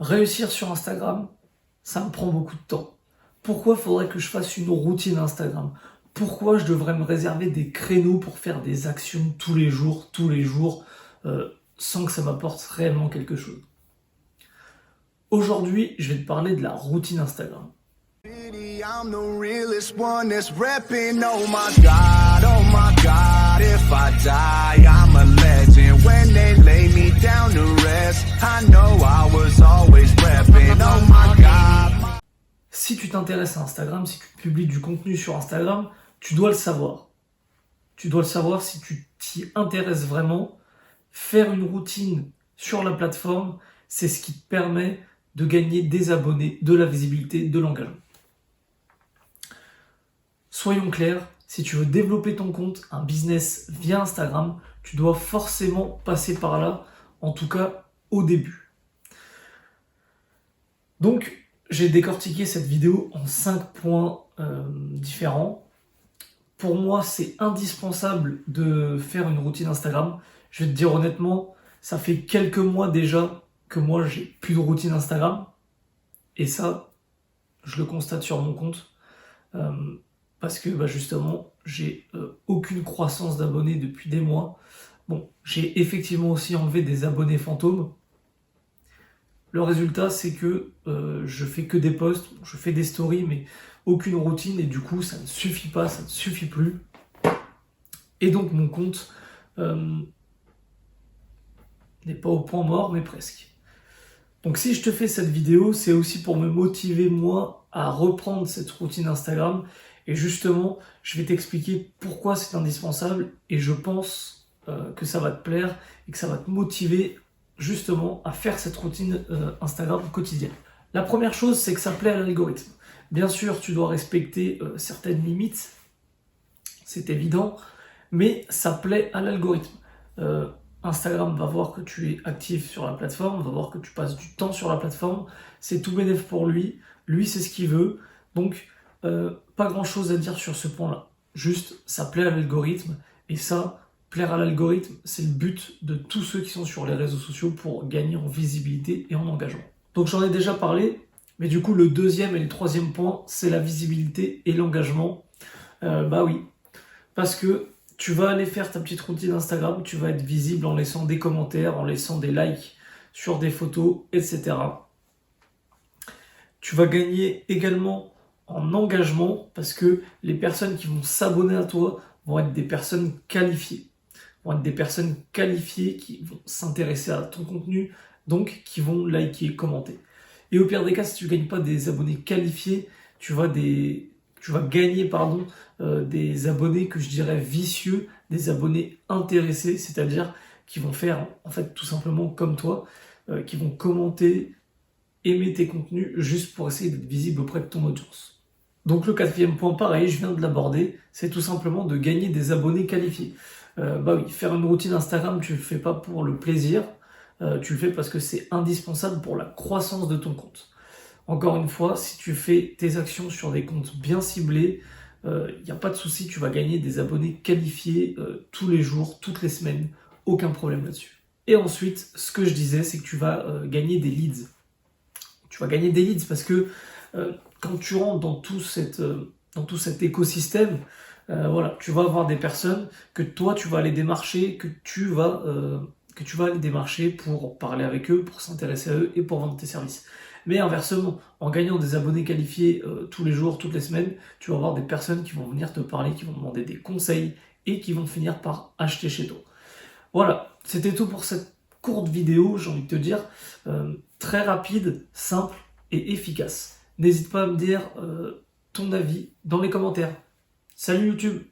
Réussir sur Instagram, ça me prend beaucoup de temps. Pourquoi faudrait que je fasse une routine Instagram? Pourquoi je devrais me réserver des créneaux pour faire des actions tous les jours, sans que ça m'apporte réellement quelque chose? Aujourd'hui, je vais te parler de la routine Instagram. I'm the realest one that's repping. Oh my God, if I die, I'm a legend. When they lay me down to rest, I know I was always repping. Oh my God. Si tu t'intéresses à Instagram, si tu publies du contenu sur Instagram, tu dois le savoir. Tu dois le savoir si tu t'y intéresses vraiment. Faire une routine sur la plateforme, c'est ce qui te permet de gagner des abonnés, de la visibilité, de l'engagement. Soyons clairs, si tu veux développer ton compte, un business via Instagram, tu dois forcément passer par là, en tout cas au début. Donc, j'ai décortiqué cette vidéo en 5 points différents. Pour moi, c'est indispensable de faire une routine Instagram. Je vais te dire honnêtement, ça fait quelques mois déjà que moi, j'ai plus de routine Instagram. Et ça, je le constate sur mon compte. Parce que justement, j'ai aucune croissance d'abonnés depuis des mois. Bon, j'ai effectivement aussi enlevé des abonnés fantômes. Le résultat, c'est que je fais que des posts, je fais des stories, mais aucune routine, et du coup, ça ne suffit pas, ça ne suffit plus. Et donc, mon compte n'est pas au point mort, mais presque. Donc, si je te fais cette vidéo, c'est aussi pour me motiver, moi, à reprendre cette routine Instagram. Et justement, je vais t'expliquer pourquoi c'est indispensable, et je pense que ça va te plaire et que ça va te motiver justement à faire cette routine Instagram quotidienne. La première chose, c'est que ça plaît à l'algorithme. Bien sûr, tu dois respecter certaines limites, c'est évident, mais ça plaît à l'algorithme. Instagram va voir que tu es actif sur la plateforme, va voir que tu passes du temps sur la plateforme, c'est tout bénef pour lui, c'est ce qu'il veut, donc pas grand chose à dire sur ce point-là. Juste, ça plaît à l'algorithme, et ça, plaire à l'algorithme, c'est le but de tous ceux qui sont sur les réseaux sociaux pour gagner en visibilité et en engagement. Donc j'en ai déjà parlé, mais du coup le deuxième et le troisième point, c'est la visibilité et l'engagement. Oui, parce que tu vas aller faire ta petite routine Instagram, tu vas être visible en laissant des commentaires, en laissant des likes sur des photos, etc. Tu vas gagner également en engagement parce que les personnes qui vont s'abonner à toi vont être des personnes qualifiées. Vont être des personnes qualifiées qui vont s'intéresser à ton contenu, donc qui vont liker, commenter. Et au pire des cas, si tu ne gagnes pas des abonnés qualifiés, tu vas gagner des abonnés que je dirais vicieux, des abonnés intéressés, c'est-à-dire qui vont faire en fait tout simplement comme toi, qui vont commenter, aimer tes contenus juste pour essayer d'être visible auprès de ton audience. Donc le quatrième point, pareil, je viens de l'aborder, c'est tout simplement de gagner des abonnés qualifiés. Faire une routine Instagram, tu le fais pas pour le plaisir, tu le fais parce que c'est indispensable pour la croissance de ton compte. Encore une fois, si tu fais tes actions sur des comptes bien ciblés, il n'y a pas de souci, tu vas gagner des abonnés qualifiés tous les jours, toutes les semaines, aucun problème là-dessus. Et ensuite, ce que je disais, c'est que tu vas gagner des leads. Tu vas gagner des leads parce que quand tu rentres dans tout cet écosystème, tu vas avoir des personnes que toi tu vas aller démarcher, que tu vas aller démarcher pour parler avec eux, pour s'intéresser à eux et pour vendre tes services. Mais inversement, en gagnant des abonnés qualifiés tous les jours, toutes les semaines, tu vas avoir des personnes qui vont venir te parler, qui vont demander des conseils et qui vont finir par acheter chez toi. Voilà, c'était tout pour cette courte vidéo, j'ai envie de te dire, très rapide, simple et efficace. N'hésite pas à me dire ton avis dans les commentaires. Salut YouTube!